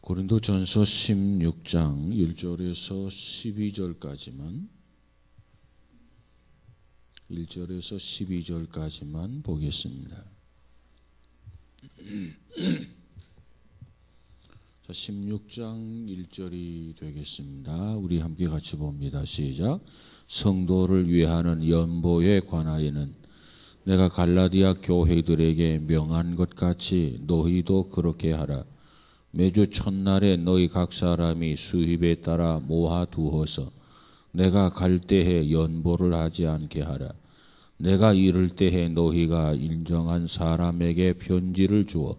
고린도전서 16장 1절에서 12절까지만 보겠습니다. 자, 16장 1절이 되겠습니다. 우리 함께 같이 봅니다. 시작. 성도를 위하는 연보에 관하여는 내가 갈라디아 교회들에게 명한 것 같이 너희도 그렇게 하라. 매주 첫날에 너희 각 사람이 수입에 따라 모아두어서 내가 갈 때에 연보를 하지 않게 하라. 내가 이를 때에 너희가 인정한 사람에게 편지를 주어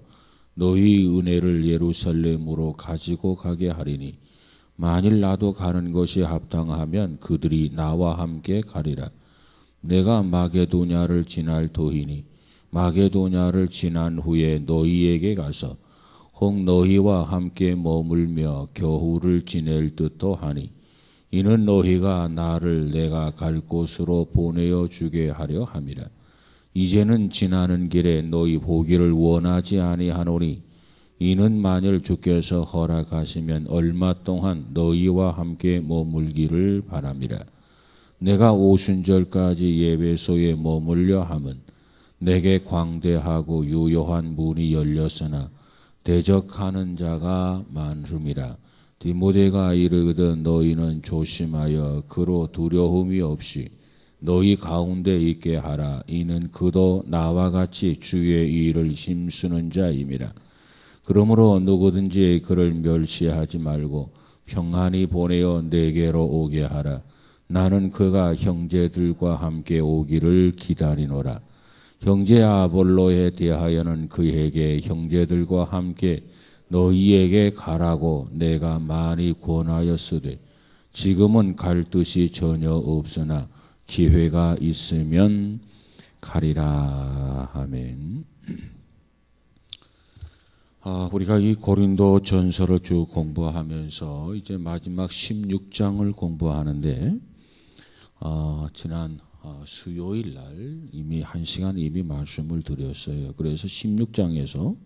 너희 은혜를 예루살렘으로 가지고 가게 하리니 만일 나도 가는 것이 합당하면 그들이 나와 함께 가리라. 내가 마게도냐를 지날 터이니 마게도냐를 지난 후에 너희에게 가서 혹 너희와 함께 머물며 겨울을 지낼 듯도 하니 이는 너희가 나를 내가 갈 곳으로 보내어 주게 하려 함이라. 이제는 지나는 길에 너희 보기를 원하지 아니하노니 이는 만일 주께서 허락하시면 얼마 동안 너희와 함께 머물기를 바람이라. 내가 오순절까지 예배소에 머물려 함은 내게 광대하고 유효한 문이 열렸으나 대적하는 자가 많음이라. 디모데가 이르거든 너희는 조심하여 그로 두려움이 없이 너희 가운데 있게 하라. 이는 그도 나와 같이 주의 일을 힘쓰는 자임이라. 그러므로 누구든지 그를 멸시하지 말고 평안히 보내어 내게로 오게 하라. 나는 그가 형제들과 함께 오기를 기다리노라. 형제 아볼로에 대하여는 그에게 형제들과 함께 너희에게 가라고 내가 많이 권하였으되 지금은 갈 뜻이 전혀 없으나 기회가 있으면 가리라. 아멘. 우리가 이 고린도 전서를 쭉 공부하면서 이제 마지막 16장을 공부하는데 지난 수요일 날 이미 1시간 이미 말씀을 드렸어요. 그래서 16장에서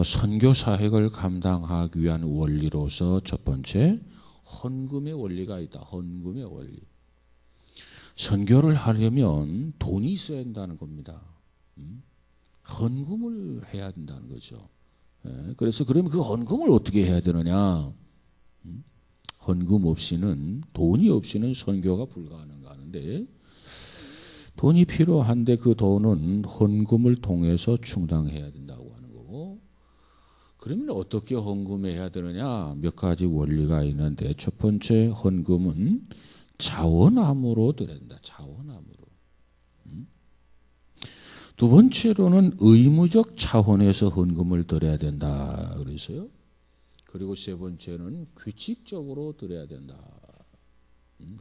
선교 사역을 감당하기 위한 원리로서 첫 번째 헌금의 원리가 있다. 헌금의 원리. 선교를 하려면 돈이 있어야 된다는 겁니다. 헌금을 해야 된다는 거죠. 그래서 그러면 그 헌금을 어떻게 해야 되느냐? 헌금 없이는 돈이 없이는 선교가 불가능하는데 돈이 필요한데 그 돈은 헌금을 통해서 충당해야 된다고 하는 거고 그러면 어떻게 헌금해야 되느냐? 몇 가지 원리가 있는데 첫 번째 헌금은 자원함으로 드려야 된다. 자원함으로. 두 번째로는 의무적 차원에서 헌금을 드려야 된다. 그래서요. 그리고 세 번째는 규칙적으로 드려야 된다.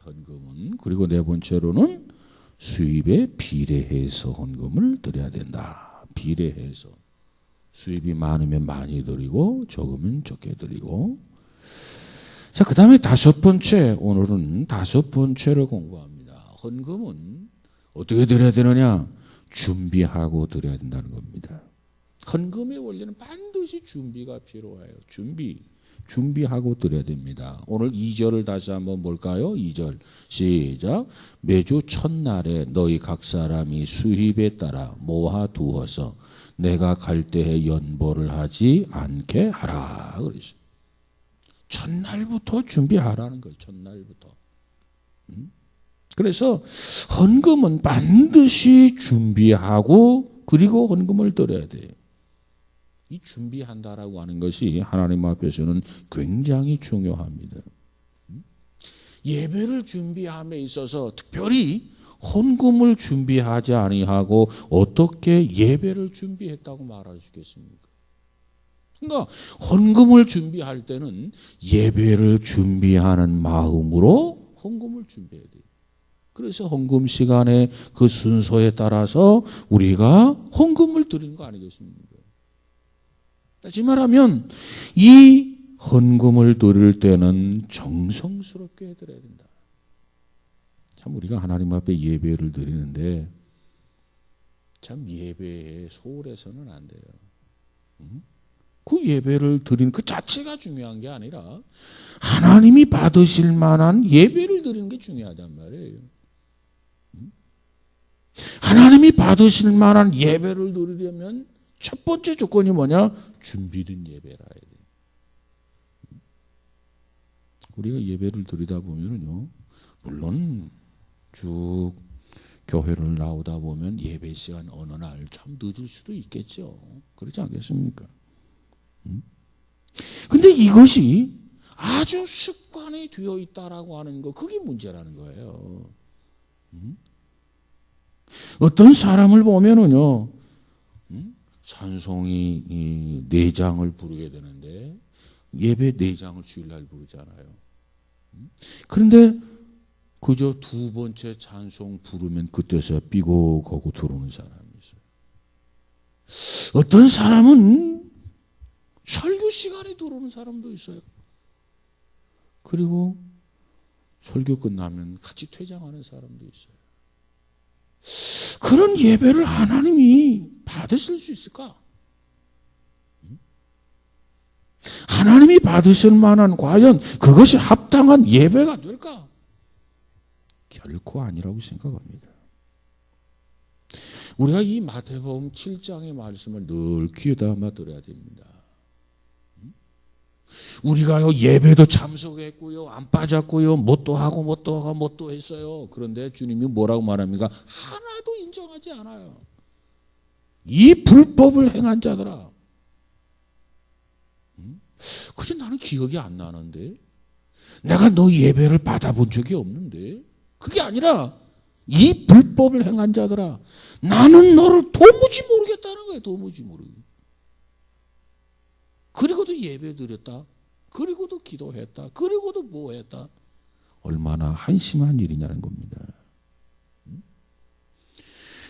헌금은. 그리고 네 번째로는 수입에 비례해서 헌금을 드려야 된다. 비례해서. 수입이 많으면 많이 드리고 적으면 적게 드리고. 자, 그 다음에 다섯 번째. 오늘은 다섯 번째를 공부합니다. 헌금은 어떻게 드려야 되느냐? 준비하고 드려야 된다는 겁니다. 헌금의 원리는 반드시 준비가 필요해요. 준비하고 드려야 됩니다. 오늘 2절을 다시 한번 볼까요? 2절 시작. 매주 첫날에 너희 각 사람이 수입에 따라 모아두어서 내가 갈 때에 연보를 하지 않게 하라. 그러죠. 첫날부터 준비하라는 거예요. 첫날부터. 그래서 헌금은 반드시 준비하고 그리고 헌금을 드려야 돼요. 이 준비한다라고 하는 것이 하나님 앞에서는 굉장히 중요합니다. 예배를 준비함에 있어서 특별히 헌금을 준비하지 아니하고 어떻게 예배를 준비했다고 말할 수 있겠습니까? 그러니까 헌금을 준비할 때는 예배를 준비하는 마음으로 헌금을 준비해야 돼요. 그래서 헌금 시간에 그 순서에 따라서 우리가 헌금을 드리는 거 아니겠습니까? 다시 말하면 이 헌금을 드릴 때는 정성스럽게 드려야 된다. 참 우리가 하나님 앞에 예배를 드리는데 참 예배에 소홀해서는 안 돼요. 그 예배를 드리는 그 자체가 중요한 게 아니라 하나님이 받으실 만한 예배를 드리는 게 중요하단 말이에요. 하나님이 받으실 만한 예배를 드리려면 첫 번째 조건이 뭐냐? 준비된 예배라 해야 돼요. 우리가 예배를 드리다 보면요, 물론 쭉 교회를 나오다 보면 예배 시간 어느 날 참 늦을 수도 있겠죠. 그렇지 않겠습니까? 근데 이것이 아주 습관이 되어 있다라고 하는 거, 그게 문제라는 거예요. 어떤 사람을 보면은요, 찬송이 4장을 부르게 되는데 예배 4장을 주일날 부르잖아요. 그런데 그저 2번째 찬송 부르면 그때서야 삐걱하고 들어오는 사람이 있어요. 어떤 사람은 설교 시간에 들어오는 사람도 있어요. 그리고 설교 끝나면 같이 퇴장하는 사람도 있어요. 그런 예배를 하나님이 받으실 수 있을까? 하나님이 받으실 만한 과연 그것이 합당한 예배가 될까? 결코 아니라고 생각합니다. 우리가 이 마태복음 7장의 말씀을 늘 귀에 담아 들어야 됩니다. 우리가요, 예배도 참석했고요, 안 빠졌고요, 뭣도 하고 뭣도 하고 뭣도 했어요. 그런데 주님이 뭐라고 말합니까? 하나도 인정하지 않아요. 이 불법을 행한 자들아. 그저 나는 기억이 안 나는데, 내가 너 예배를 받아본 적이 없는데, 그게 아니라 이 불법을 행한 자들아, 나는 너를 도무지 모르겠다는 거예요. 도무지 모르고. 그리고도 예배 드렸다. 그리고도 기도했다. 그리고도 뭐 했다. 얼마나 한심한 일이냐는 겁니다.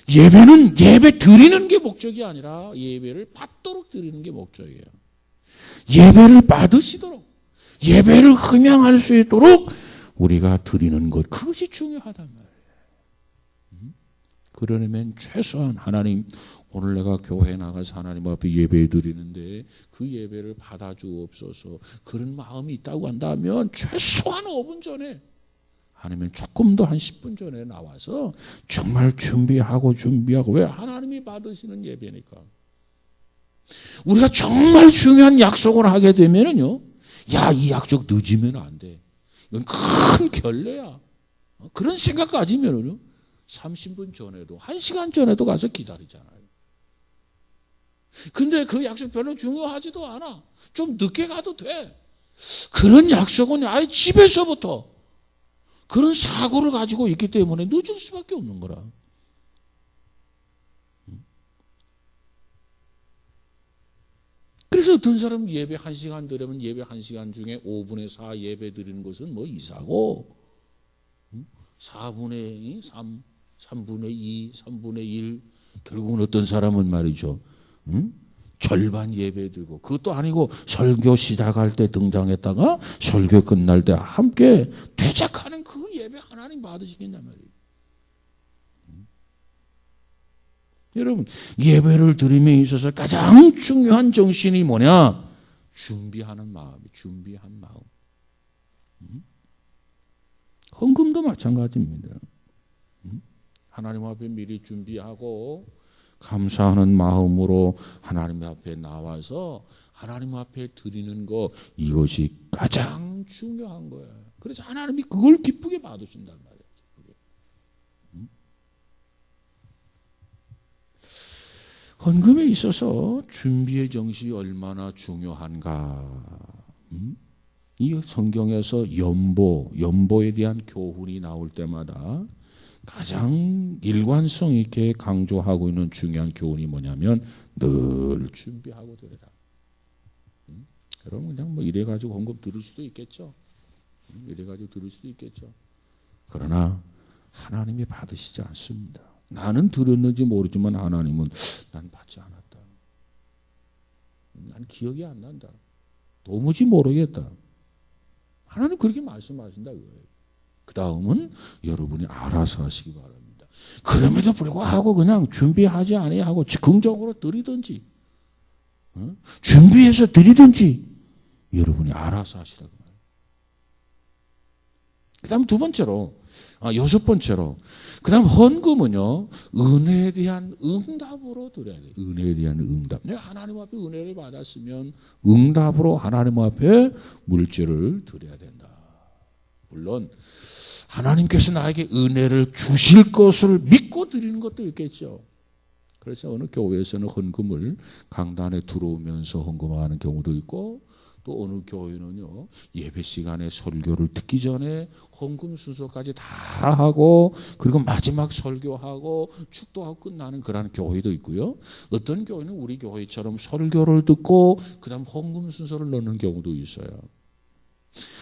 예배는 예배 드리는 게 목적이 아니라 예배를 받도록 드리는 게 목적이에요. 예배를 받으시도록, 예배를 흥양할 수 있도록 우리가 드리는 것, 그것이 중요하단 말이에요. 그러려면 최소한 하나님, 오늘 내가 교회에 나가서 하나님 앞에 예배 드리는데 그 예배를 받아주옵소서, 그런 마음이 있다고 한다면 최소한 5분 전에, 아니면 조금 더 한 10분 전에 나와서 정말 준비하고 왜? 하나님이 받으시는 예배니까. 우리가 정말 중요한 약속을 하게 되면은요, 야, 이 약속 늦으면 안 돼. 이건 큰 결례야. 그런 생각 가지면은요, 30분 전에도 1시간 전에도 가서 기다리잖아요. 근데 그 약속 별로 중요하지도 않아. 좀 늦게 가도 돼. 그런 약속은 아예 집에서부터 그런 사고를 가지고 있기 때문에 늦을 수밖에 없는 거라. 그래서 어떤 사람 예배 1시간 드리면 예배 1시간 중에 5분의 4 예배 드리는 것은 뭐 이사고, 4분의 3, 3분의 2, 3분의 1, 결국은 어떤 사람은 말이죠, 절반 예배 드리고, 그것도 아니고 설교 시작할 때 등장했다가 설교 끝날 때 함께 되작하는 그 예배 하나님 받으시겠냐 말이에요. 여러분, 예배를 드림에 있어서 가장 중요한 정신이 뭐냐? 준비하는 마음이, 준비한 마음. 헌금도 마찬가지입니다. 하나님 앞에 미리 준비하고 감사하는 마음으로 하나님 앞에 나와서 하나님 앞에 드리는 거, 이것이 가장 중요한 거예요. 그래서 하나님이 그걸 기쁘게 받으신단 말이에요. 기쁘게. 헌금에 있어서 준비의 정신이 얼마나 중요한가. 이 성경에서 연보에 대한 교훈이 나올 때마다 가장 일관성 있게 강조하고 있는 중요한 교훈이 뭐냐면 늘 준비하고 드려라. 여러분, 그냥 뭐 이래가지고 헌금 들을 수도 있겠죠. 이래가지고 들을 수도 있겠죠. 그러나 하나님이 받으시지 않습니다. 나는 드렸는지 모르지만 하나님은 난 받지 않았다. 난 기억이 안 난다. 도무지 모르겠다. 하나님 그렇게 말씀하신다 이거예요. 그 다음은 여러분이 알아서 하시기 바랍니다. 그럼에도 불구하고 그냥 준비하지 아니하고 긍정적으로 드리든지, 준비해서 드리든지 여러분이 알아서 하시라고 말해요. 그 다음 두 번째로, 여섯 번째로, 그 다음 헌금은요, 은혜에 대한 응답으로 드려야 돼요. 은혜에 대한 응답. 내가 하나님 앞에 은혜를 받았으면 응답으로 하나님 앞에 물질을 드려야 된다. 물론 하나님께서 나에게 은혜를 주실 것을 믿고 드리는 것도 있겠죠. 그래서 어느 교회에서는 헌금을 강단에 들어오면서 헌금하는 경우도 있고, 또 어느 교회는요, 예배 시간에 설교를 듣기 전에 헌금 순서까지 다 하고, 그리고 마지막 설교하고 축도하고 끝나는 그런 교회도 있고요. 어떤 교회는 우리 교회처럼 설교를 듣고 그 다음 헌금 순서를 넣는 경우도 있어요.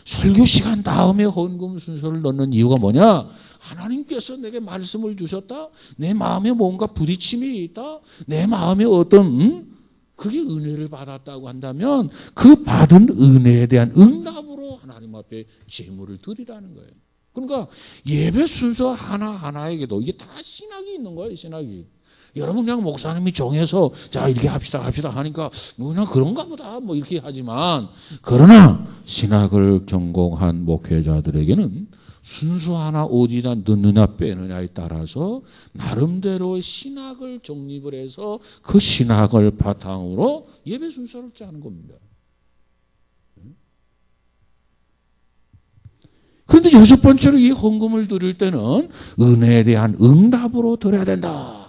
설교 시간 다음에 헌금 순서를 넣는 이유가 뭐냐? 하나님께서 내게 말씀을 주셨다. 내 마음에 뭔가 부딪힘이 있다. 내 마음에 어떤 그게 은혜를 받았다고 한다면 그 받은 은혜에 대한 응답으로 하나님 앞에 제물을 드리라는 거예요. 그러니까 예배 순서 하나하나에게도 이게 다 신학이 있는 거예요. 신학이. 여러분 그냥 목사님이 정해서 자 이렇게 합시다 하니까 그냥 그런가 보다 뭐 이렇게 하지만, 그러나 신학을 전공한 목회자들에게는 순서 하나 어디다 넣느냐 빼느냐에 따라서 나름대로의 신학을 정립을 해서 그 신학을 바탕으로 예배 순서를 짜는 겁니다. 그런데 여섯 번째로 이 헌금을 드릴 때는 은혜에 대한 응답으로 드려야 된다.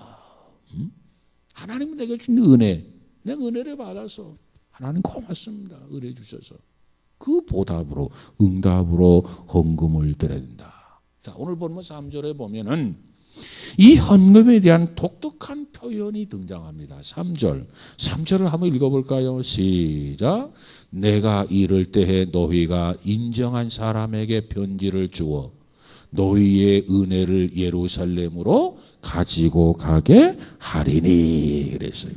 하나님은 내게 준 은혜, 내가 은혜를 받아서 하나님 고맙습니다. 은혜 주셔서 그 보답으로 응답으로 헌금을 드려야 된다. 자, 오늘 본문 3절에 보면은 이 헌금에 대한 독특한 표현이 등장합니다. 3절을 한번 읽어볼까요? 시작. 내가 이를 때에 너희가 인정한 사람에게 편지를 주어 너희의 은혜를 예루살렘으로 가지고 가게 하리니 그랬어요.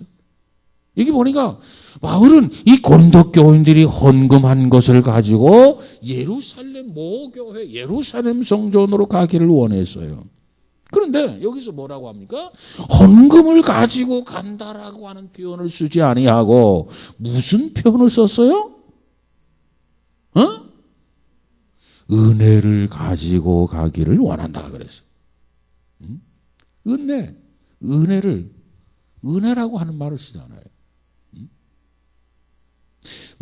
여기 보니까 바울은 이 고린도 교인들이 헌금한 것을 가지고 예루살렘 모교회 예루살렘 성전으로 가기를 원했어요. 그런데 여기서 뭐라고 합니까? 헌금을 가지고 간다라고 하는 표현을 쓰지 아니하고 무슨 표현을 썼어요? 은혜를 가지고 가기를 원한다 그랬어요. 은혜라고 하는 말을 쓰잖아요.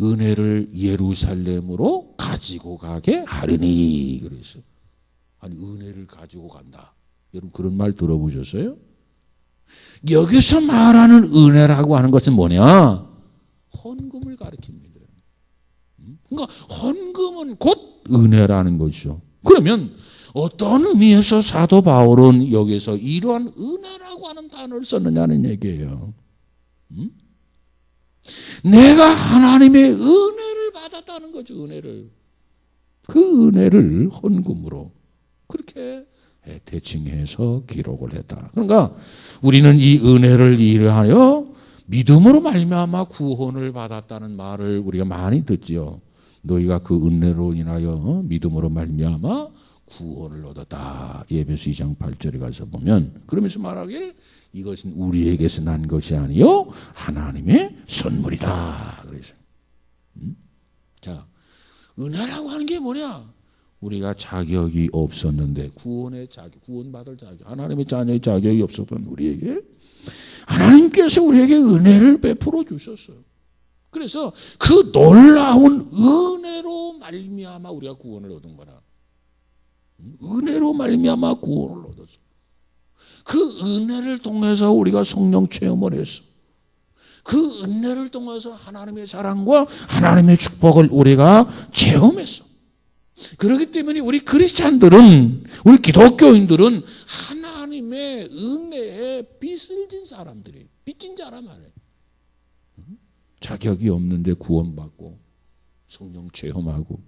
은혜를 예루살렘으로 가지고 가게 하리니 그랬어요. 아니 은혜를 가지고 간다. 여러분 그런 말 들어보셨어요? 여기서 말하는 은혜라고 하는 것은 뭐냐? 헌금을 가리킵니다. 그러니까 헌금은 곧 은혜라는 것이죠. 그러면 어떤 의미에서 사도 바울은 여기서 이러한 은혜라고 하는 단어를 썼느냐는 얘기예요. 내가 하나님의 은혜를 받았다는 거죠. 은혜를. 그 은혜를 헌금으로 그렇게 대칭해서 기록을 했다. 그러니까 우리는 이 은혜를 이해하여 믿음으로 말미암아 구원을 받았다는 말을 우리가 많이 듣지요. 너희가 그 은혜로 인하여 믿음으로 말미암아 구원을 얻었다. 에베소 2장 8절에 가서 보면 그러면서 말하길 이것은 우리에게서 난 것이 아니요 하나님의 선물이다. 그래서 자 은혜라고 하는 게 뭐냐? 우리가 자격이 없었는데 구원받을 자격, 하나님의 자녀의 자격이 없었던 우리에게 하나님께서 우리에게 은혜를 베풀어 주셨어요. 그래서 그 놀라운 은혜로 말미암아 우리가 구원을 얻은 거라. 은혜로 말미암아 구원을 얻었어. 그 은혜를 통해서 우리가 성령 체험을 했어. 그 은혜를 통해서 하나님의 사랑과 하나님의 축복을 우리가 체험했어. 그렇기 때문에 우리 크리스찬들은, 우리 기독교인들은 하나님의 은혜에 빚을 진 사람들이에요. 빚진 자란 말이에요. 자격이 없는데 구원받고 성령 체험하고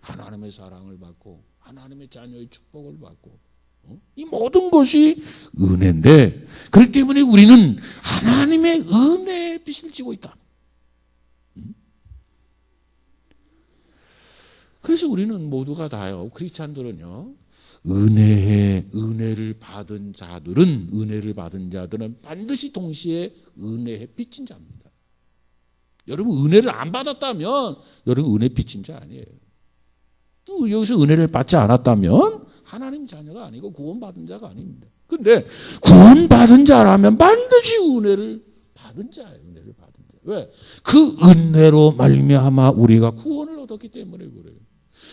하나님의 사랑을 받고 하나님의 자녀의 축복을 받고 이 모든 것이 은혜인데 그렇기 때문에 우리는 하나님의 은혜에 빚을 지고 있다. 그래서 우리는 모두가 다요. 크리스찬들은요. 은혜를 받은 자들은 반드시 동시에 은혜에 빚진 자입니다. 여러분 은혜를 안 받았다면 여러분 은혜 빚진 자 아니에요. 여기서 은혜를 받지 않았다면 하나님 자녀가 아니고 구원받은 자가 아닙니다. 그런데 구원받은 자라면 반드시 은혜를 받은 자예요. 은혜를 받은 자. 왜? 그 은혜로 말미암아 우리가 구원을 얻었기 때문에 그래요.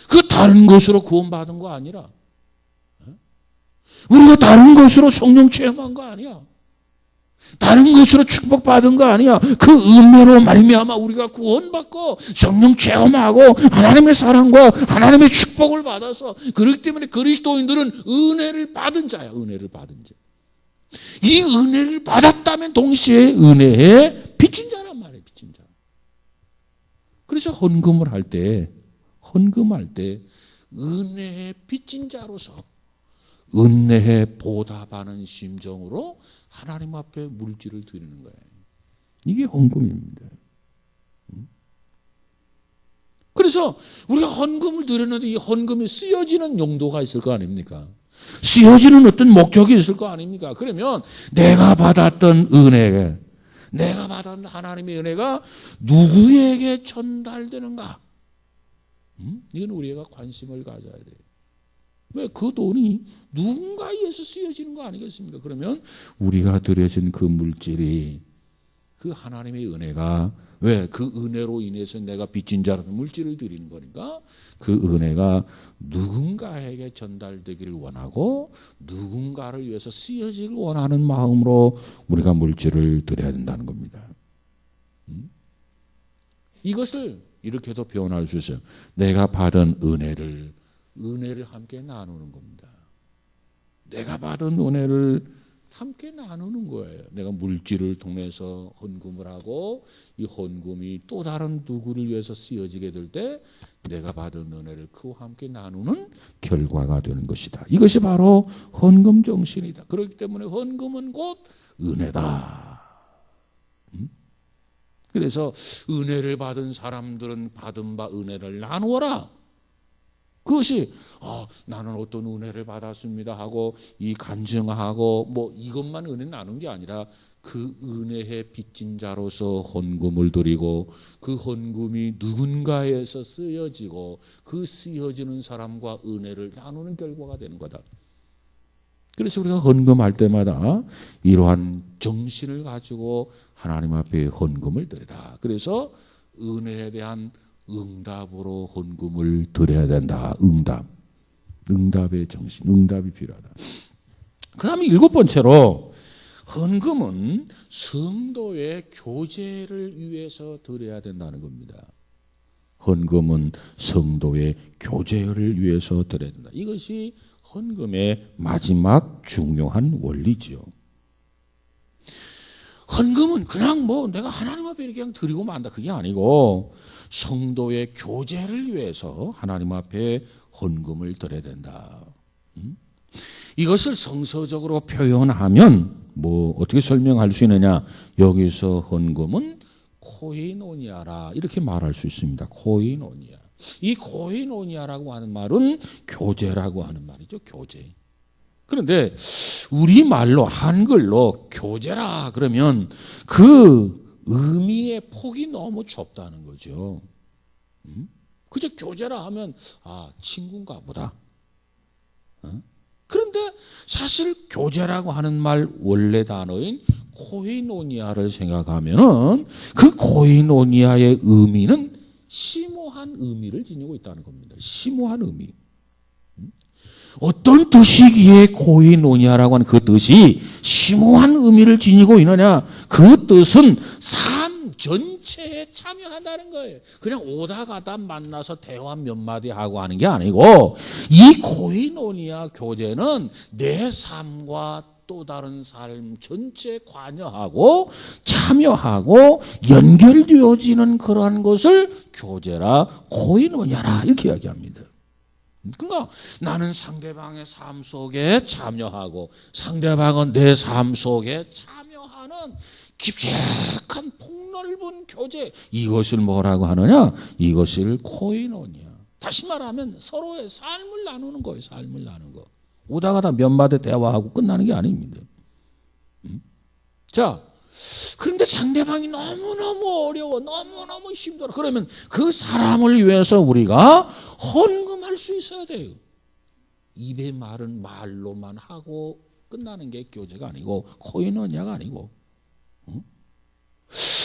그 다른 것으로 구원받은 거 아니라, 우리가 다른 것으로 성령 체험한 거 아니야. 다른 것으로 축복받은 거 아니야. 그 은혜로 말미암아 우리가 구원받고 성령 체험하고 하나님의 사랑과 하나님의 축복을 받아서, 그렇기 때문에 그리스도인들은 은혜를 받은 자야. 은혜를 받은 자. 이 은혜를 받았다면 동시에 은혜에 빚진 자란 말이에요. 빚진 자. 그래서 헌금을 할 때 은혜에 빚진 자로서 은혜에 보답하는 심정으로 하나님 앞에 물질을 드리는 거예요. 이게 헌금입니다. 그래서 우리가 헌금을 드렸는데 이 헌금이 쓰여지는 용도가 있을 거 아닙니까? 쓰여지는 어떤 목적이 있을 거 아닙니까? 그러면 내가 받았던 은혜, 내가 받은 하나님의 은혜가 누구에게 전달되는가? 이건 우리가 관심을 가져야 돼요. 왜? 그 돈이 누군가에 의해서 쓰여지는 거 아니겠습니까? 그러면 우리가 드려진 그 물질이, 그 하나님의 은혜가, 왜? 그 은혜로 인해서 내가 빚진 자로서 물질을 드리는 거니까 그 은혜가 누군가에게 전달되기를 원하고 누군가를 위해서 쓰여지길 원하는 마음으로 우리가 물질을 드려야 된다는 겁니다. 이것을 이렇게도 표현할 수 있어요. 내가 받은 은혜를 함께 나누는 겁니다. 내가 받은 은혜를 함께 나누는 거예요. 내가 물질을 통해서 헌금을 하고 이 헌금이 또 다른 누구를 위해서 쓰여지게 될 때 내가 받은 은혜를 그와 함께 나누는 결과가 되는 것이다. 이것이 바로 헌금 정신이다. 그렇기 때문에 헌금은 곧 은혜다. 그래서 은혜를 받은 사람들은 받은 바 은혜를 나누어라. 그것이 나는 어떤 은혜를 받았습니다 하고 이 간증하고 뭐 이것만 은혜 나눈 게 아니라 그 은혜에 빚진 자로서 헌금을 드리고 그 헌금이 누군가에서 쓰여지고 그 쓰여지는 사람과 은혜를 나누는 결과가 되는 거다. 그래서 우리가 헌금할 때마다 이러한 정신을 가지고 하나님 앞에 헌금을 드리라. 그래서 은혜에 대한 응답으로 헌금을 드려야 된다. 응답의 정신, 응답이 필요하다. 그 다음에 7번째로 헌금은 성도의 교제를 위해서 드려야 된다는 겁니다. 헌금은 성도의 교제를 위해서 드려야 된다. 이것이 헌금의 마지막 중요한 원리지요. 헌금은 그냥 내가 하나님 앞에 이렇게 그냥 드리고 만다 그게 아니고 성도의 교제를 위해서 하나님 앞에 헌금을 드려야 된다. 이것을 성서적으로 표현하면 어떻게 설명할 수 있느냐? 여기서 헌금은 코이노니아라 이렇게 말할 수 있습니다. 코이노니아. 이 코이노니아라고 하는 말은 교제라고 하는 말이죠. 교제. 그런데 우리말로 한글로 교제라 그러면 그 의미의 폭이 너무 좁다는 거죠. 그저 교제라 하면 친구인가 보다. 그런데 사실 교제라고 하는 말 원래 단어인 코이노니아를 생각하면은 그 코이노니아의 의미는 심오한 의미를 지니고 있다는 겁니다. 심오한 의미. 어떤 뜻이기에 코이노니아라고 하는 그 뜻이 심오한 의미를 지니고 있느냐? 그 뜻은 삶 전체에 참여한다는 거예요. 그냥 오다 가다 만나서 대화 몇 마디 하고 하는 게 아니고 이 코이노니아 교제는 내 삶과 또 다른 삶 전체에 관여하고 참여하고 연결되어지는 그러한 것을 교제라 코이노니아라 이렇게 이야기합니다. 그러니까 나는 상대방의 삶 속에 참여하고 상대방은 내 삶 속에 참여하는 깊숙한 폭넓은 교제, 이것을 뭐라고 하느냐? 이것을 코이노니아. 다시 말하면 서로의 삶을 나누는 거예요. 삶을 나누는 거. 오다가다 몇 마디 대화하고 끝나는 게 아닙니다. 자, 그런데 상대방이 너무너무 어려워, 너무너무 힘들어. 그러면 그 사람을 위해서 우리가 헌금할 수 있어야 돼요. 입의 말은 말로만 하고 끝나는 게 교제가 아니고 코이노니아가 아니고,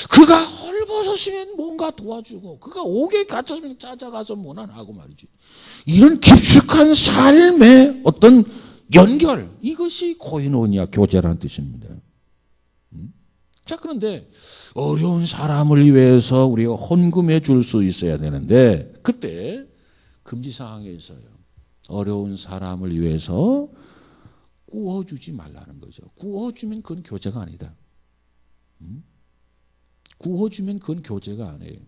그가 헐벗었으면 뭔가 도와주고, 그가 옥에 갇혔으면 찾아가서 문안하고 말이지. 이런 깊숙한 삶의 어떤 연결, 이것이 코이노니아 교제라는 뜻입니다. 자, 그런데 어려운 사람을 위해서 우리가 헌금해 줄 수 있어야 되는데, 그때 금지사항에 있어요. 어려운 사람을 위해서 구워주지 말라는 거죠. 구워주면 그건 교제가 아니다. 구워주면 그건 교제가 아니에요.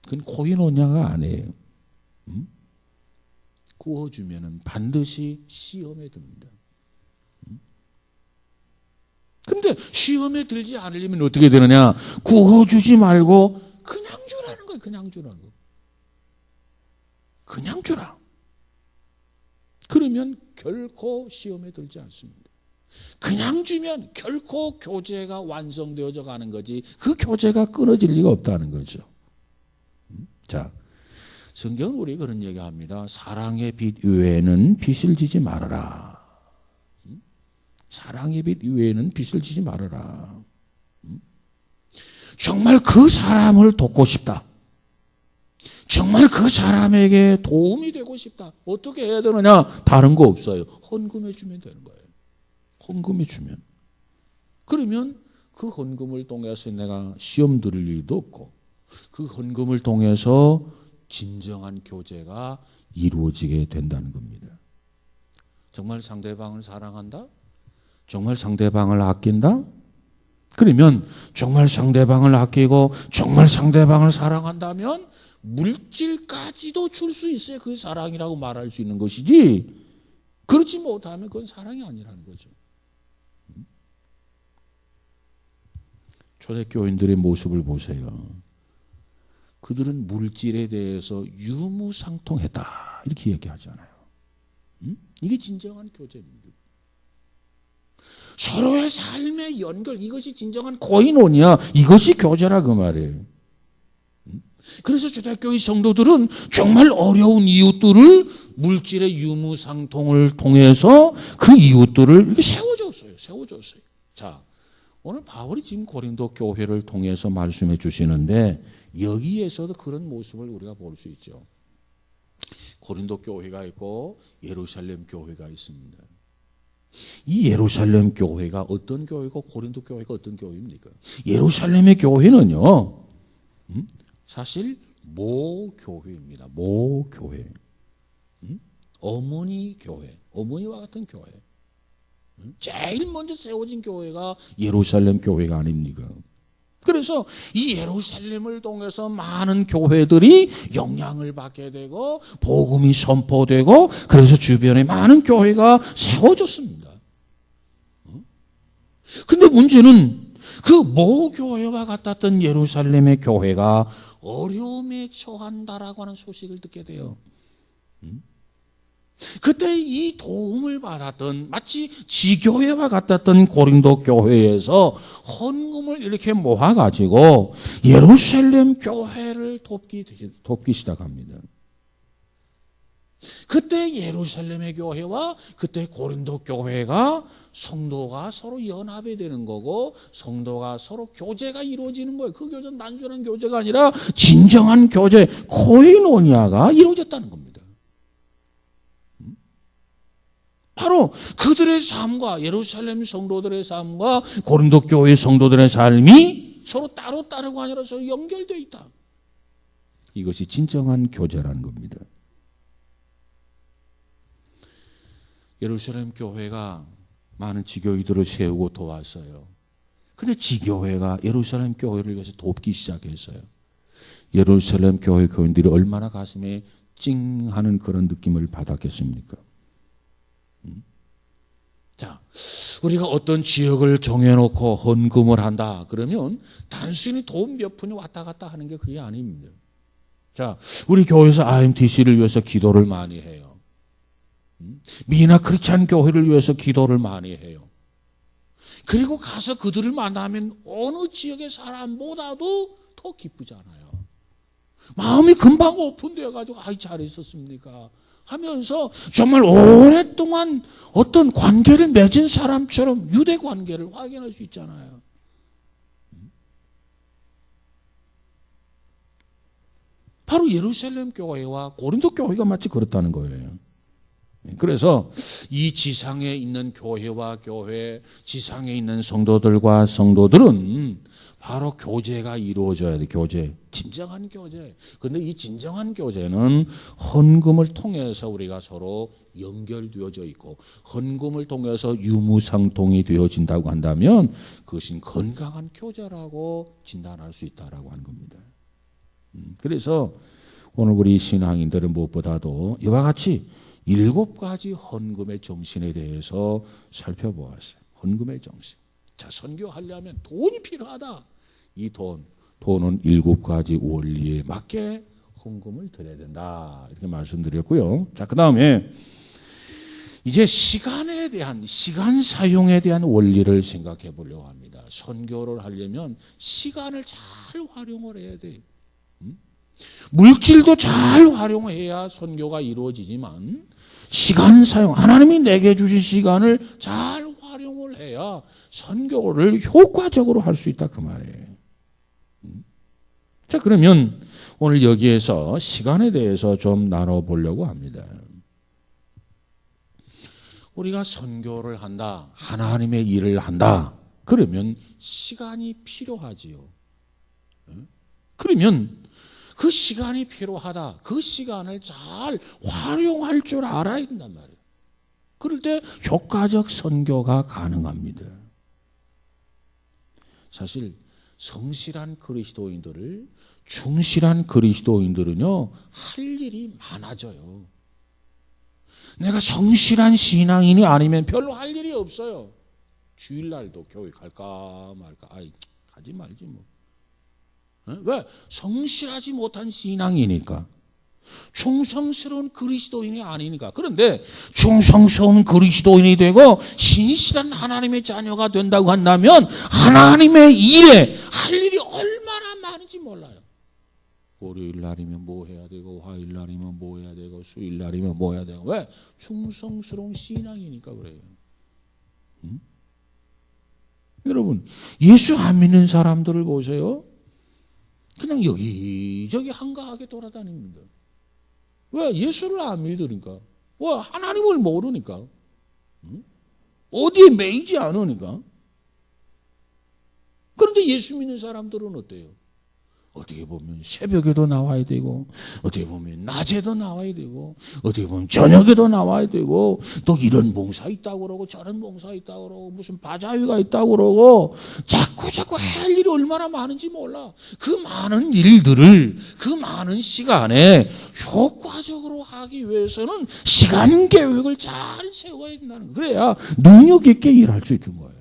그건 코이노니아가 아니에요. 구워주면 반드시 시험에 듭니다. 근데 시험에 들지 않으려면 어떻게 되느냐? 구워주지 말고 그냥 주라는 거예요. 그냥 주라는 거. 그냥 주라. 그러면 결코 시험에 들지 않습니다. 그냥 주면 결코 교제가 완성되어져 가는 거지, 그 교제가 끊어질 리가 없다는 거죠. 자, 성경은 우리 그런 얘기합니다. 사랑의 빛 외에는 빚을 지지 말아라. 사랑의 빛 외에는 빚을 지지 말아라. 정말 그 사람을 돕고 싶다. 정말 그 사람에게 도움이 되고 싶다. 어떻게 해야 되느냐? 다른 거 없어요. 헌금해 주면 되는 거예요. 헌금해 주면. 그러면 그 헌금을 통해서 내가 시험 들을 일도 없고, 그 헌금을 통해서 진정한 교제가 이루어지게 된다는 겁니다. 정말 상대방을 사랑한다? 정말 상대방을 아낀다? 그러면 정말 상대방을 아끼고 정말 상대방을 사랑한다면 물질까지도 줄 수 있어야 그 사랑이라고 말할 수 있는 것이지, 그렇지 못하면 그건 사랑이 아니라는 거죠. 초대교인들의 모습을 보세요. 그들은 물질에 대해서 유무상통했다 이렇게 얘기하잖아요. 이게 진정한 교제입니다. 서로의 삶의 연결, 이것이 진정한 코이노니아, 이것이 교제라 그 말이에요. 그래서 초대교회 성도들은 정말 어려운 이웃들을 물질의 유무상통을 통해서 그 이웃들을 이렇게 세워줬어요. 자, 오늘 바울이 지금 고린도 교회를 통해서 말씀해 주시는데, 여기에서도 그런 모습을 우리가 볼 수 있죠. 고린도 교회가 있고 예루살렘 교회가 있습니다. 이 예루살렘 교회가 어떤 교회고 고린도 교회가 어떤 교회입니까? 예루살렘의 교회는요, 사실 모교회입니다. 모교회. 어머니 교회, 어머니와 같은 교회. 제일 먼저 세워진 교회가 예루살렘 교회가 아닙니까? 그래서 이 예루살렘을 통해서 많은 교회들이 영향을 받게 되고 복음이 선포되고, 그래서 주변에 많은 교회가 세워졌습니다. 근데 문제는 그 모교회와 같았던 예루살렘의 교회가 어려움에 처한다라고 하는 소식을 듣게 돼요. 그때 이 도움을 받았던, 마치 지교회와 같았던 고린도 교회에서 헌금을 이렇게 모아가지고 예루살렘 교회를 돕기 시작합니다. 그때 예루살렘의 교회와 그때 고린도 교회가 성도가 서로 연합이 되는 거고, 성도가 서로 교제가 이루어지는 거예요. 그 교제는 단순한 교제가 아니라 진정한 교제, 코이노니아가 이루어졌다는 겁니다. 바로 그들의 삶과 예루살렘 성도들의 삶과 고린도 교회 성도들의 삶이 서로 따로 따르고 아니라 서로 연결되어 있다. 이것이 진정한 교제라는 겁니다. 예루살렘 교회가 많은 지교회들을 세우고 도왔어요. 그런데 지교회가 예루살렘 교회를 위해서 돕기 시작했어요. 예루살렘 교회 교인들이 얼마나 가슴에 찡하는 그런 느낌을 받았겠습니까? 자, 우리가 어떤 지역을 정해놓고 헌금을 한다 그러면 단순히 돈 몇 푼이 왔다 갔다 하는 게 그게 아닙니다. 자, 우리 교회에서 IMTC를 위해서 기도를 많이 해요. 미나 크리스찬 교회를 위해서 기도를 많이 해요. 그리고 가서 그들을 만나면 어느 지역의 사람보다도 더 기쁘잖아요. 마음이 금방 오픈되어 가지고 아이 잘했었습니까 하면서 정말 오랫동안 어떤 관계를 맺은 사람처럼 유대 관계를 확인할 수 있잖아요. 바로 예루살렘 교회와 고린도 교회가 마치 그렇다는 거예요. 그래서 이 지상에 있는 교회와 교회, 지상에 있는 성도들과 성도들은 바로 교제가 이루어져야 돼. 교제, 진정한 교제. 그런데 이 진정한 교제는 헌금을 통해서 우리가 서로 연결되어져 있고, 헌금을 통해서 유무상통이 되어진다고 한다면 그것은 건강한 교제라고 진단할 수 있다라고 하는 겁니다. 그래서 오늘 우리 신앙인들은 무엇보다도 이와 같이 7가지 헌금의 정신에 대해서 살펴보았어요. 헌금의 정신. 자, 선교하려면 돈이 필요하다. 이 돈은 7가지 원리에 맞게 헌금을 드려야 된다. 이렇게 말씀드렸고요. 자, 그 다음에 이제 시간에 대한, 시간 사용에 대한 원리를 생각해 보려고 합니다. 선교를 하려면 시간을 잘 활용을 해야 돼요. 물질도 잘 활용해야 선교가 이루어지지만 시간 사용, 하나님이 내게 주신 시간을 잘 활용을 해야 선교를 효과적으로 할 수 있다 그 말이에요. 자, 그러면 오늘 여기에서 시간에 대해서 좀 나눠보려고 합니다. 우리가 선교를 한다, 하나님의 일을 한다, 그러면 시간이 필요하지요. 그러면 그 시간이 필요하다. 그 시간을 잘 활용할 줄 알아야 된단 말이에요. 그럴 때 효과적 선교가 가능합니다. 사실 성실한 그리스도인들을, 충실한 그리스도인들은요, 할 일이 많아져요. 내가 성실한 신앙인이 아니면 별로 할 일이 없어요. 주일날도 교회 갈까 말까. 아이, 가지 말지 뭐. 왜? 성실하지 못한 신앙이니까. 충성스러운 그리스도인이 아니니까. 그런데 충성스러운 그리스도인이 되고 신실한 하나님의 자녀가 된다고 한다면 하나님의 일에 할 일이 얼마나 많은지 몰라요. 월요일 날이면 뭐 해야 되고, 화요일 날이면 뭐 해야 되고, 수요일 날이면 뭐 해야 되고. 왜? 충성스러운 신앙이니까 그래요. 여러분, 예수 안 믿는 사람들을 보세요. 그냥 여기저기 한가하게 돌아다닙니다. 왜? 예수를 안 믿으니까. 왜? 하나님을 모르니까. 어디에 매이지 않으니까. 그런데 예수 믿는 사람들은 어때요? 어떻게 보면 새벽에도 나와야 되고, 어떻게 보면 낮에도 나와야 되고, 어떻게 보면 저녁에도 나와야 되고, 또 이런 봉사 있다고 그러고 저런 봉사 있다고 그러고 무슨 바자회가 있다고 그러고 자꾸 할 일이 얼마나 많은지 몰라. 그 많은 일들을 그 많은 시간에 효과적으로 하기 위해서는 시간 계획을 잘 세워야 된다는 거예요. 그래야 능력 있게 일할 수 있는 거예요.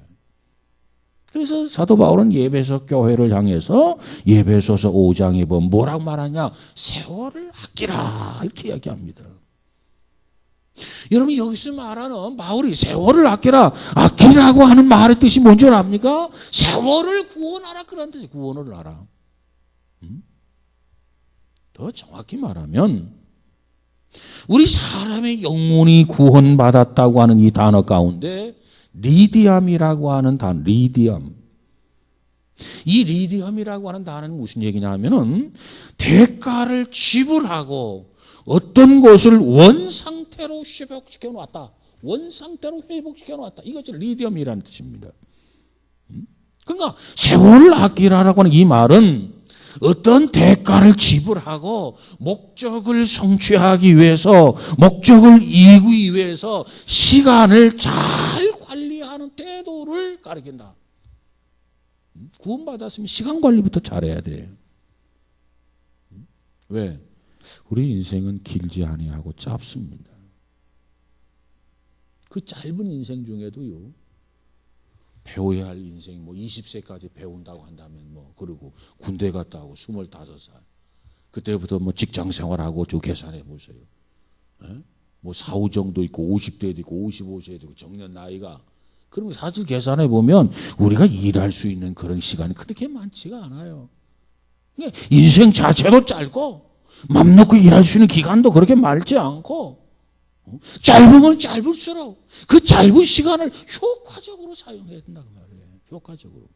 그래서 사도 바울은 예배소 교회를 향해서 예배소서 5장에 보면 뭐라고 말하냐? 세월을 아끼라 이렇게 이야기합니다. 여러분, 여기서 말하는 바울이 세월을 아끼라고 하는 말의 뜻이 뭔지 압니까? 세월을 구원하라 그런 뜻이 구원을 하라. 더 정확히 말하면 우리 사람의 영혼이 구원받았다고 하는 이 단어 가운데 리디엄이라고 하는 단어, 리디엄. 이 리디엄이라고 하는 단어는 무슨 얘기냐 하면은 대가를 지불하고 어떤 것을 원상태로 회복시켜 놓았다. 원상태로 회복시켜 놓았다. 이것이 리디엄이라는 뜻입니다. 그러니까 세월을 아끼라라고 하는 이 말은 어떤 대가를 지불하고 목적을 성취하기 위해서, 목적을 이루기 위해서 시간을 잘 관리하는 태도를 가리킨다. 구원받았으면 시간 관리부터 잘해야 돼요. 왜? 우리 인생은 길지 아니하고 짧습니다. 그 짧은 인생 중에도요, 배워야 할 인생, 20세까지 배운다고 한다면 그리고 군대 갔다 오고 25살. 그때부터 직장 생활하고 저 계산해 보세요. 사후정도 있고 50대도 있고 55세도 있고 정년 나이가. 그럼 사실 계산해 보면 우리가 일할 수 있는 그런 시간이 그렇게 많지가 않아요. 인생 자체도 짧고 맘 놓고 일할 수 있는 기간도 그렇게 많지 않고 짧으면 짧을수록 그 짧은 시간을 효과적으로 사용해야 된다고 말이에요. 효과적으로.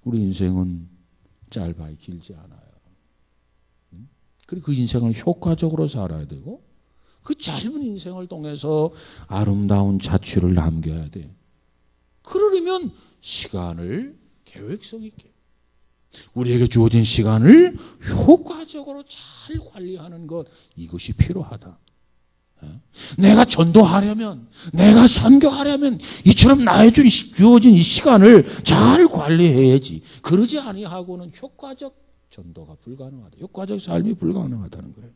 우리 인생은 짧아요. 길지 않아요. 그리고 그 인생을 효과적으로 살아야 되고 그 짧은 인생을 통해서 아름다운 자취를 남겨야 돼. 그러려면 시간을 계획성 있게 우리에게 주어진 시간을 효과적으로 잘 관리하는 것 이것이 필요하다. 내가 전도하려면 내가 선교하려면 이처럼 나에게 주어진 이 시간을 잘 관리해야지. 그러지 아니하고는 효과적 전도가 불가능하다. 효과적 삶이 불가능하다는 거예요.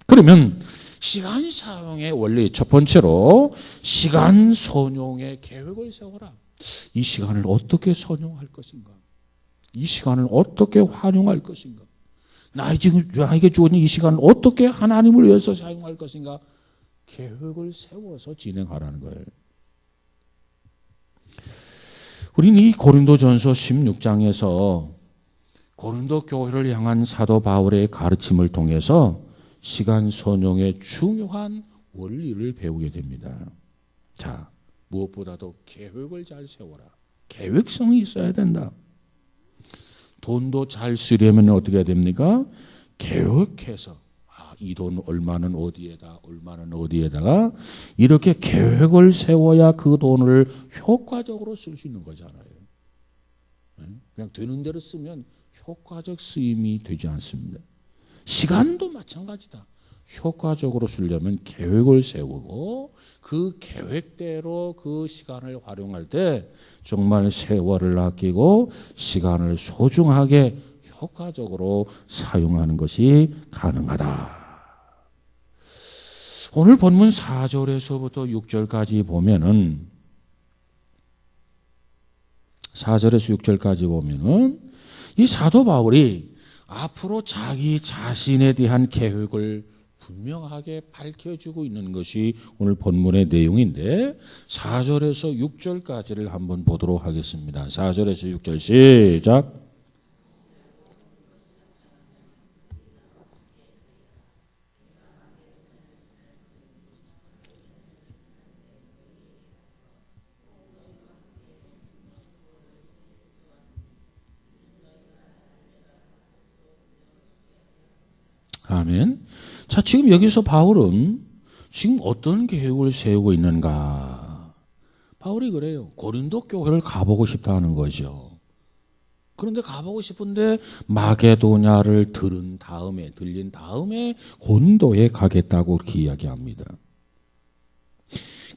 그러면 시간 사용의 원리 첫 번째로 시간 선용의 계획을 세워라. 이 시간을 어떻게 선용할 것인가? 이 시간을 어떻게 활용할 것인가? 나에게 주어진 이 시간을 어떻게 하나님을 위해서 사용할 것인가? 계획을 세워서 진행하라는 거예요. 우리는 이 고린도전서 16장에서 고린도 교회를 향한 사도 바울의 가르침을 통해서 시간 선용의 중요한 원리를 배우게 됩니다. 자, 무엇보다도 계획을 잘 세워라. 계획성이 있어야 된다. 돈도 잘 쓰려면 어떻게 해야 됩니까? 계획해서 이 돈 얼마는 어디에다 얼마는 어디에다가 이렇게 계획을 세워야 그 돈을 효과적으로 쓸 수 있는 거잖아요. 그냥 되는 대로 쓰면 효과적 쓰임이 되지 않습니다. 시간도 마찬가지다. 효과적으로 쓰려면 계획을 세우고 그 계획대로 그 시간을 활용할 때 정말 세월을 아끼고 시간을 소중하게 효과적으로 사용하는 것이 가능하다. 오늘 본문 4절에서부터 6절까지 보면은 4절에서 6절까지 보면은 이 사도 바울이 앞으로 자기 자신에 대한 계획을 분명하게 밝혀주고 있는 것이 오늘 본문의 내용인데 4절에서 6절까지를 한번 보도록 하겠습니다. 4절에서 6절 시작. 아멘. 자, 지금 여기서 바울은 지금 어떤 계획을 세우고 있는가? 바울이 그래요. 고린도 교회를 가보고 싶다는 거죠. 그런데 가보고 싶은데 마게도냐를 들린 다음에 고린도에 가겠다고 그렇게 이야기합니다.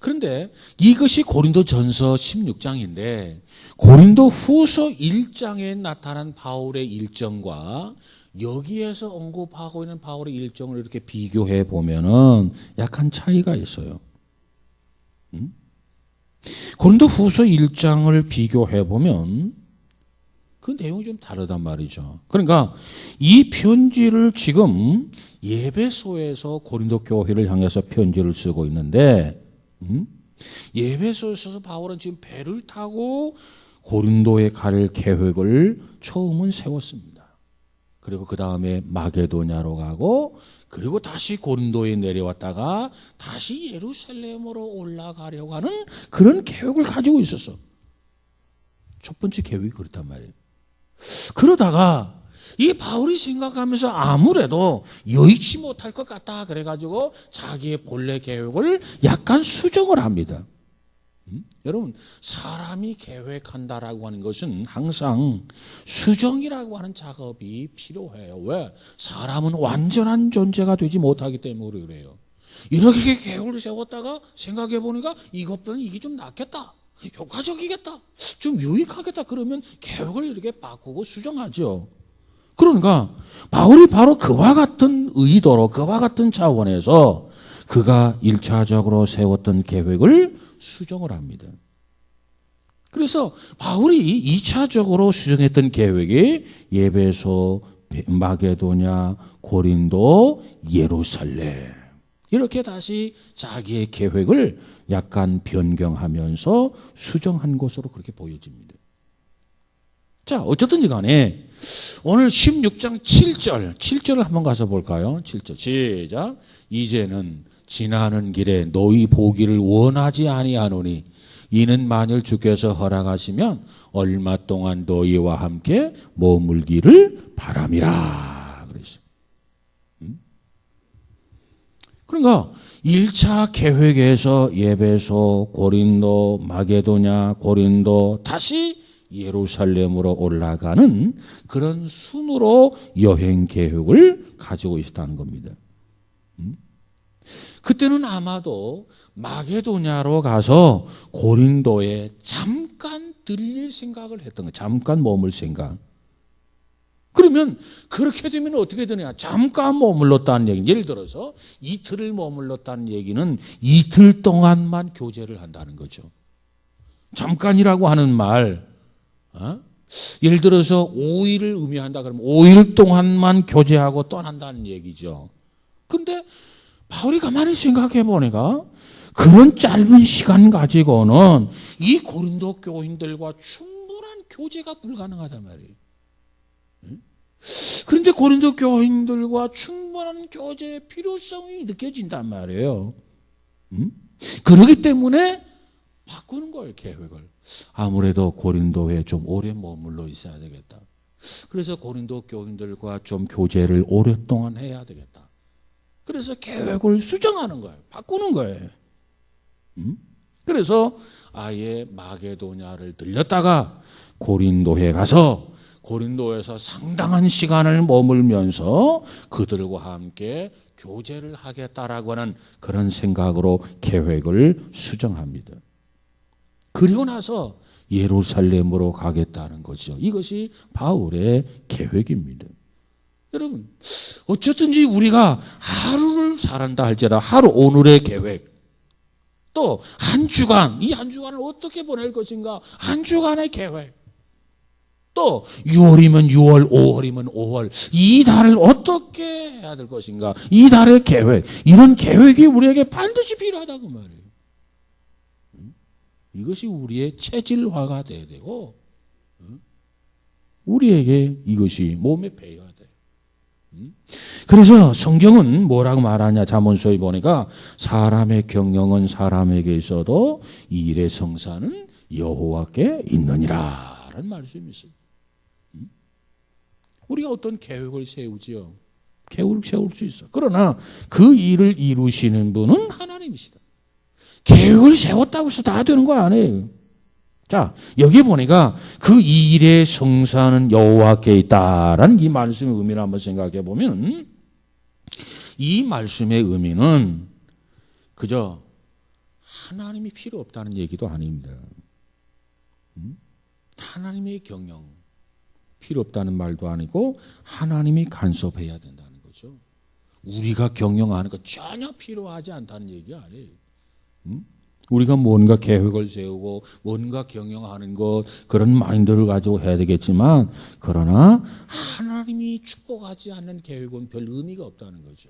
그런데 이것이 고린도전서 16장인데 고린도 후서 1장에 나타난 바울의 일정과 여기에서 언급하고 있는 바울의 일정을 이렇게 비교해 보면은 약간 차이가 있어요. 고린도 후서 1장을 비교해 보면 그 내용이 좀 다르단 말이죠. 그러니까 이 편지를 지금 예배소에서 고린도 교회를 향해서 편지를 쓰고 있는데 예배소에서 바울은 지금 배를 타고 고린도에 갈 계획을 처음은 세웠습니다. 그리고 그 다음에 마게도냐로 가고 그리고 다시 고린도에 내려왔다가 다시 예루살렘으로 올라가려고 하는 그런 계획을 가지고 있었어. 첫 번째 계획이 그렇단 말이에요. 그러다가 이 바울이 생각하면서 아무래도 여의치 못할 것 같다 그래가지고 자기의 본래 계획을 약간 수정을 합니다. 여러분, 사람이 계획한다라고 하는 것은 항상 수정이라고 하는 작업이 필요해요. 왜? 사람은 완전한 존재가 되지 못하기 때문에 그래요. 이렇게 계획을 세웠다가 생각해 보니까 이것보다는 이게 좀 낫겠다, 효과적이겠다, 좀 유익하겠다 그러면 계획을 이렇게 바꾸고 수정하죠. 그러니까 바울이 바로 그와 같은 의도로 그와 같은 차원에서 그가 1차적으로 세웠던 계획을 수정을 합니다. 그래서 바울이 2차적으로 수정했던 계획이 예배소, 마게도냐, 고린도, 예루살렘 이렇게 다시 자기의 계획을 약간 변경하면서 수정한 것으로 그렇게 보여집니다. 자, 어쨌든지 간에 오늘 16장 7절을 한번 가서 볼까요? 7절 시작. 이제는 지나는 길에 너희 보기를 원하지 아니하노니 이는 만일 주께서 허락하시면 얼마 동안 너희와 함께 머물기를 바람이라 그랬어요. 그러니까 1차 계획에서 에베소, 고린도, 마게도냐, 고린도 다시 예루살렘으로 올라가는 그런 순으로 여행 계획을 가지고 있었다는 겁니다. 그때는 아마도 마게도냐로 가서 고린도에 잠깐 들릴 생각을 했던 거예요. 잠깐 머물 생각. 그러면 그렇게 되면 어떻게 되냐? 잠깐 머물렀다는 얘기. 예를 들어서 이틀을 머물렀다는 얘기는 이틀 동안만 교제를 한다는 거죠. 잠깐이라고 하는 말, 예를 들어서 5일을 의미한다 그러면 5일 동안만 교제하고 떠난다는 얘기죠. 그런데 바울이 가만히 생각해 보니까 그런 짧은 시간 가지고는 이 고린도 교인들과 충분한 교제가 불가능하단 말이에요. 그런데 고린도 교인들과 충분한 교제의 필요성이 느껴진단 말이에요. 그렇기 때문에 바꾸는 거예요, 계획을. 아무래도 고린도에 좀 오래 머물러 있어야 되겠다. 그래서 고린도 교인들과 좀 교제를 오랫동안 해야 되겠다. 그래서 계획을 수정하는 거예요. 바꾸는 거예요. 그래서 아예 마게도냐를 들렸다가 고린도에 가서 고린도에서 상당한 시간을 머물면서 그들과 함께 교제를 하겠다라고 하는 그런 생각으로 계획을 수정합니다. 그리고 나서 예루살렘으로 가겠다는 거죠. 이것이 바울의 계획입니다. 여러분, 어쨌든지 우리가 하루를 살한다 할지라 하루 오늘의 계획, 또 한 주간, 이 한 주간을 어떻게 보낼 것인가, 한 주간의 계획, 또 6월이면 6월, 5월이면 5월, 이 달을 어떻게 해야 될 것인가, 이 달의 계획, 이런 계획이 우리에게 반드시 필요하다고 말이에요. 이것이 우리의 체질화가 돼야 되고 우리에게 이것이 몸에 배어야 돼요. 그래서 성경은 뭐라고 말하냐, 잠언서에 보니까 사람의 경영은 사람에게 있어도 일의 성사는 여호와께 있느니라 라는 말씀이 있어요. 우리가 어떤 계획을 세우지요. 계획을 세울 수 있어. 그러나 그 일을 이루시는 분은 하나님이시다. 계획을 세웠다고 해서 다 되는 거 아니에요. 자, 여기 보니까 그 일의 성사는 여호와께 있다라는 이 말씀의 의미를 한번 생각해 보면, 이 말씀의 의미는 그저 하나님이 필요 없다는 얘기도 아닙니다. 하나님의 경영 필요 없다는 말도 아니고 하나님이 간섭해야 된다는 거죠. 우리가 경영하는 거 전혀 필요하지 않다는 얘기 아니에요. 우리가 뭔가 계획을 세우고 뭔가 경영하는 것, 그런 마인드를 가지고 해야 되겠지만, 그러나 하나님이 축복하지 않는 계획은 별 의미가 없다는 거죠.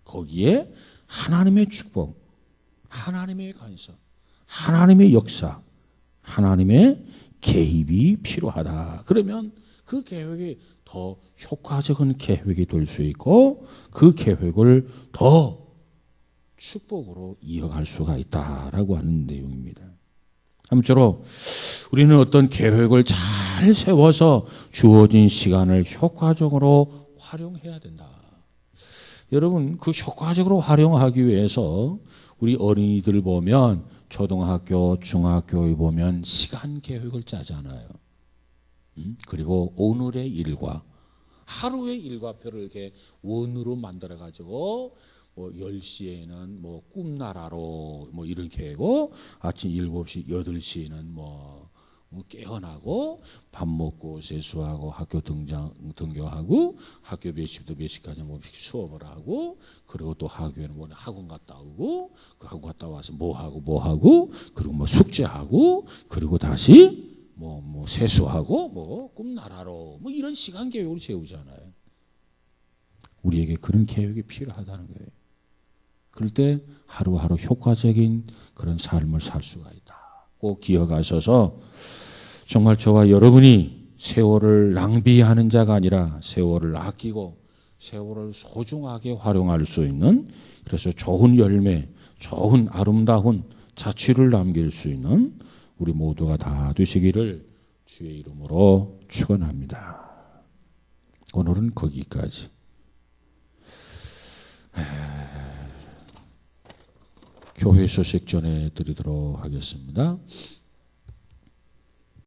거기에 하나님의 축복, 하나님의 간섭, 하나님의 역사, 하나님의 개입이 필요하다. 그러면 그 계획이 더 효과적인 계획이 될 수 있고 그 계획을 더 축복으로 이어갈 수가 있다라고 하는 내용입니다. 아무쪼록 우리는 어떤 계획을 잘 세워서 주어진 시간을 효과적으로 활용해야 된다. 여러분, 그 효과적으로 활용하기 위해서 우리 어린이들 보면 초등학교, 중학교에 보면 시간 계획을 짜잖아요. 그리고 오늘의 일과 하루의 일과표를 이렇게 원으로 만들어 가지고 뭐 10시에는 뭐 꿈나라로 뭐 이렇게 하고 아침 7시, 8시에는 뭐 깨어나고 밥 먹고 세수하고 학교 등교하고 학교 몇 시부터 몇 시까지 뭐 수업을 하고 그리고 또 학교에는 뭐 학원 갔다 오고 그 학원 갔다 와서 뭐 하고 그리고 뭐 숙제하고 그리고 다시 뭐 세수하고 뭐 꿈나라로 뭐 이런 시간 계획을 세우잖아요. 우리에게 그런 계획이 필요하다는 거예요. 그럴 때 하루하루 효과적인 그런 삶을 살 수가 있다. 꼭 기억하셔서 정말 저와 여러분이 세월을 낭비하는 자가 아니라 세월을 아끼고 세월을 소중하게 활용할 수 있는, 그래서 좋은 열매, 좋은 아름다운 자취를 남길 수 있는 우리 모두가 다 되시기를 주의 이름으로 축원합니다. 오늘은 거기까지. 교회 소식 전해드리도록 하겠습니다.